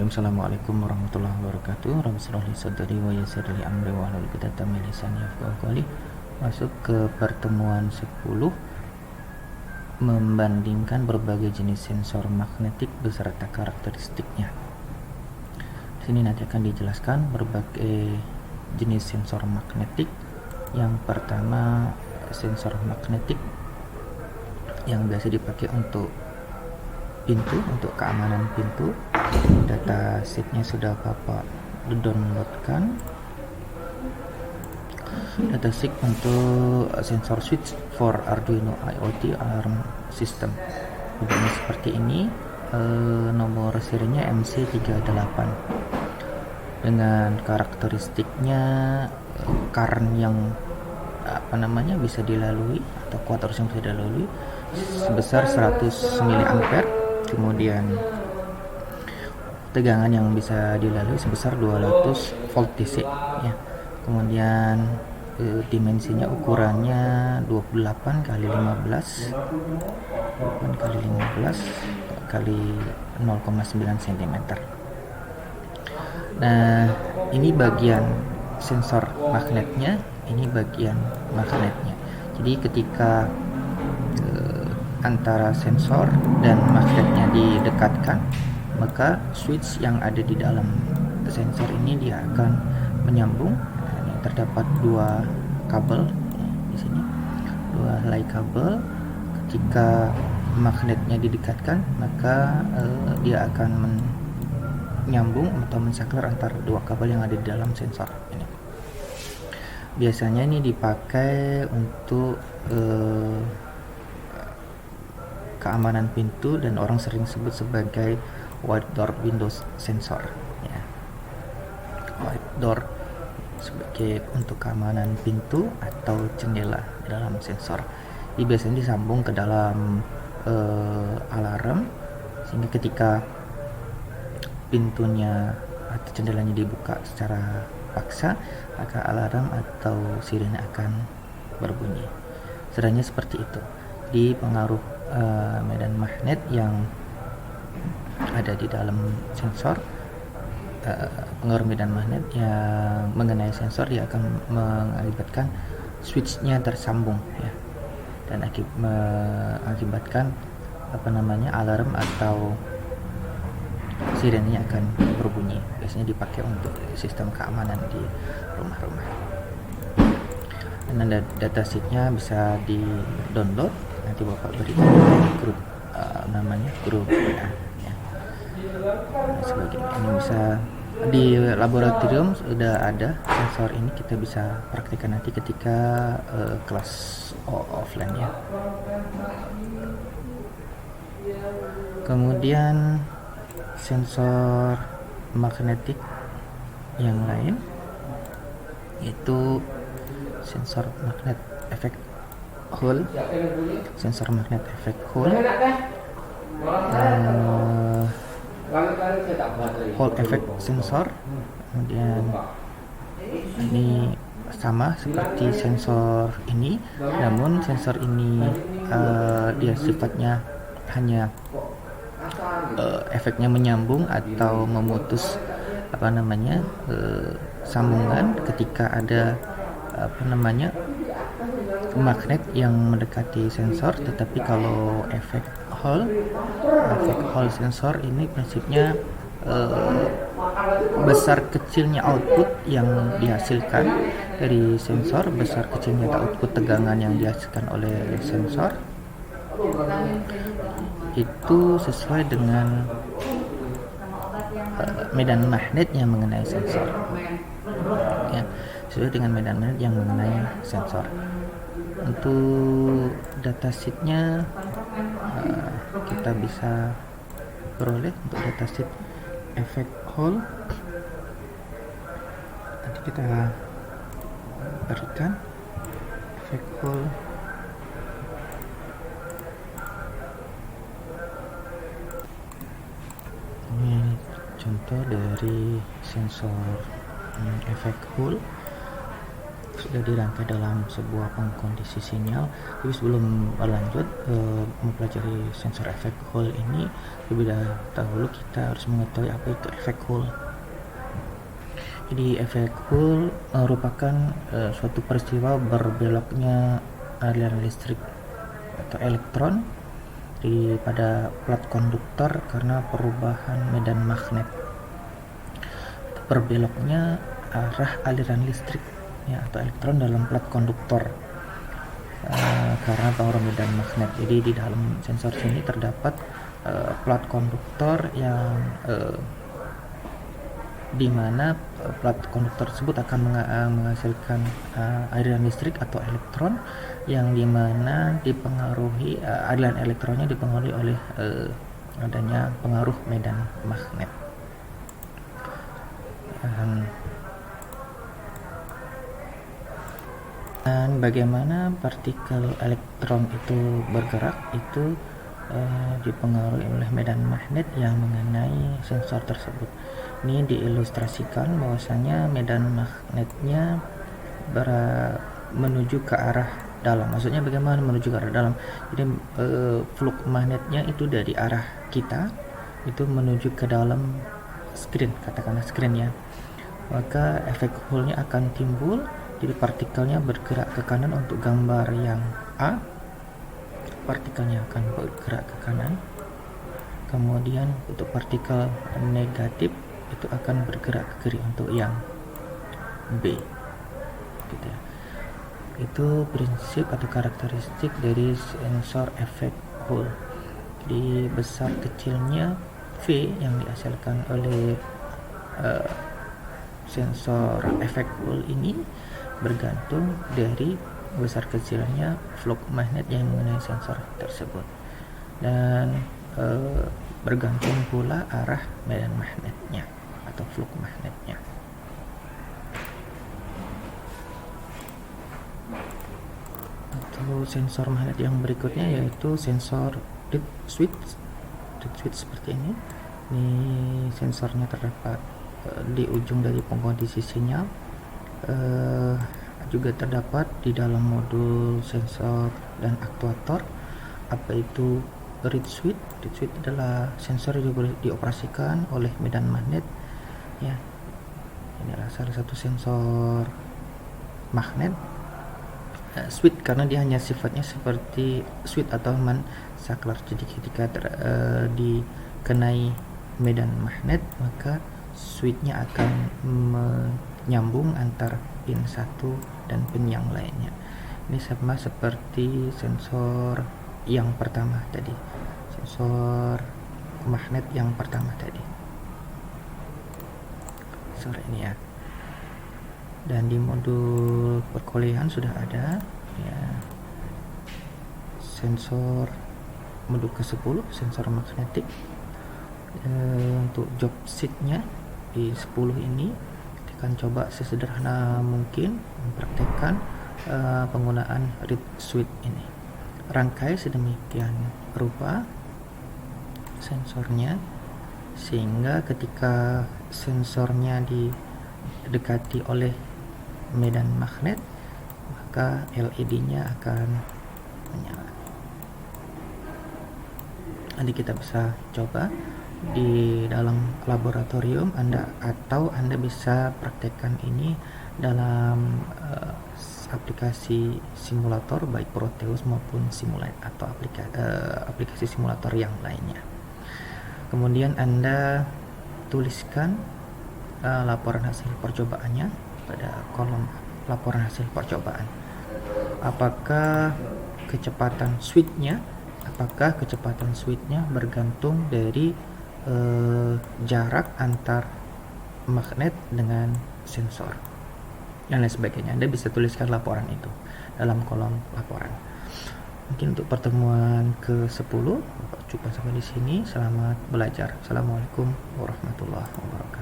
Bismillahirrahmanirrahim. Assalamualaikum warahmatullahi wabarakatuh. Rabbi shrah li sadri wa yassir li amri wahlul 'uqdatam min lisani yafqahu qawli. Masuk ke pertemuan 10, membandingkan berbagai jenis sensor magnetik beserta karakteristiknya. Di sini nanti akan dijelaskan berbagai jenis sensor magnetik. Yang pertama, sensor magnetik yang biasa dipakai untuk pintu, untuk keamanan pintu. Data sheetnya sudah Bapak downloadkan. Data sheet untuk sensor switch for Arduino IoT alarm system. Bentuknya seperti ini. Nomor serinya MC38 dengan karakteristiknya current yang bisa dilalui atau kuat arus yang bisa dilalui sebesar 100 mA, kemudian tegangan yang bisa dilalui sebesar 200 volt DC ya. Kemudian dimensinya, ukurannya 28 kali 15 kali 0,9 cm. Nah, ini bagian sensor magnetnya, ini bagian magnetnya. Jadi ketika antara sensor dan magnetnya didekatkan, maka switch yang ada di dalam sensor ini dia akan menyambung. Ini terdapat dua kabel di sini, dua helai kabel. Ketika magnetnya didekatkan, maka dia akan menyambung atau mensaklar antara dua kabel yang ada di dalam sensor ini. Biasanya ini dipakai untuk keamanan pintu, dan orang sering sebut sebagai white door windows sensor ya. White door sebagai untuk keamanan pintu atau jendela dalam sensor. Ini biasanya disambung ke dalam alarm, sehingga ketika pintunya atau jendelanya dibuka secara paksa, maka alarm atau sirene akan berbunyi. Sebenarnya seperti itu. Di pengaruh medan magnet yang ada di dalam sensor, pengaruh medan magnet yang mengenai sensor, dia akan mengakibatkan switchnya tersambung ya, dan mengakibatkan alarm atau sirenenya akan berbunyi. Biasanya dipakai untuk sistem keamanan di rumah-rumah. Dan data sheetnya bisa di download, nanti Bapak berikan grup grup WA ya. Ini bisa di laboratorium sudah ada sensor ini, kita bisa praktikkan nanti ketika kelas offline ya. Kemudian sensor magnetik yang lain yaitu sensor magnet efek Hall, sensor magnet efek Hall, Hall effect sensor. Kemudian ini sama seperti sensor ini, namun sensor ini dia sifatnya hanya efeknya menyambung atau memutus sambungan ketika ada magnet yang mendekati sensor. Tetapi kalau efek Hall sensor ini prinsipnya besar kecilnya output yang dihasilkan dari sensor, besar kecilnya output tegangan yang dihasilkan oleh sensor itu sesuai dengan medan magnet yang mengenai sensor ya, sesuai dengan medan magnet yang mengenai sensor. Untuk data sheetnya kita bisa peroleh untuk data sheet efek Hall. Nanti kita berikan efek Hall. Ini contoh dari sensor efek Hall. dirangkai dalam sebuah pengkondisi sinyal. Tapi sebelum berlanjut mempelajari sensor efek Hall ini, lebih dahulu kita harus mengetahui apa itu efek Hall. Jadi efek Hall merupakan suatu peristiwa berbeloknya aliran listrik atau elektron pada plat konduktor karena perubahan medan magnet. Berbeloknya arah aliran listrik atau elektron dalam plat konduktor karena pengaruh medan magnet. Jadi di dalam sensor sini terdapat plat konduktor yang di mana plat konduktor tersebut akan menghasilkan aliran listrik atau elektron yang dimana dipengaruhi aliran elektronnya dipengaruhi oleh adanya pengaruh medan magnet. Dan bagaimana partikel elektron itu bergerak itu dipengaruhi oleh medan magnet yang mengenai sensor tersebut. Ini diilustrasikan bahwasanya medan magnetnya menuju ke arah dalam. Maksudnya bagaimana menuju ke arah dalam? Jadi flux magnetnya itu dari arah kita itu menuju ke dalam screen, katakanlah screen ya. Maka efek Hall-nya akan timbul. Jadi partikelnya bergerak ke kanan untuk gambar yang A. Partikelnya akan bergerak ke kanan. Kemudian untuk partikel negatif itu akan bergerak ke kiri untuk yang B. Gitu ya. Itu prinsip atau karakteristik dari sensor efek Hall. Jadi besar kecilnya V yang dihasilkan oleh sensor efek Hall ini bergantung dari besar kecilnya flux magnet yang mengenai sensor tersebut, dan bergantung pula arah medan magnetnya atau flux magnetnya. Atau sensor magnet yang berikutnya yaitu sensor reed switch. Reed switch seperti ini. Ini sensornya terdapat di ujung dari pengkondisi sinyal, juga terdapat di dalam modul sensor dan aktuator. Apa itu reed switch? Reed switch adalah sensor yang boleh dioperasikan oleh medan magnet ya. Ini adalah salah satu sensor magnet switch karena dia hanya sifatnya seperti switch atau saklar. Jadi ketika dikenai medan magnet, maka switchnya akan menyambung antara pin satu dan pin yang lainnya. Ini sama seperti sensor yang pertama tadi, sensor magnet yang pertama tadi. Sensor ini ya. Dan di modul perkuliahan sudah ada ya sensor modul ke-10, sensor magnetik. Untuk job sheet-nya di 10 ini kita akan coba sesederhana mungkin mempraktekkan penggunaan reed switch ini. Rangkai sedemikian rupa sensornya sehingga ketika sensornya didekati oleh medan magnet, maka LED-nya akan menyala. Nanti kita bisa coba di dalam laboratorium Anda bisa praktekkan ini dalam aplikasi simulator baik Proteus maupun Simulate atau aplikasi simulator yang lainnya. Kemudian Anda tuliskan laporan hasil percobaannya pada kolom laporan hasil percobaan. Apakah kecepatan switchnya bergantung dari jarak antar magnet dengan sensor dan lain sebagainya. Anda bisa tuliskan laporan itu dalam kolom laporan. Mungkin untuk pertemuan ke-10 cukup sampai di sini. Selamat belajar. Assalamualaikum warahmatullahi wabarakatuh.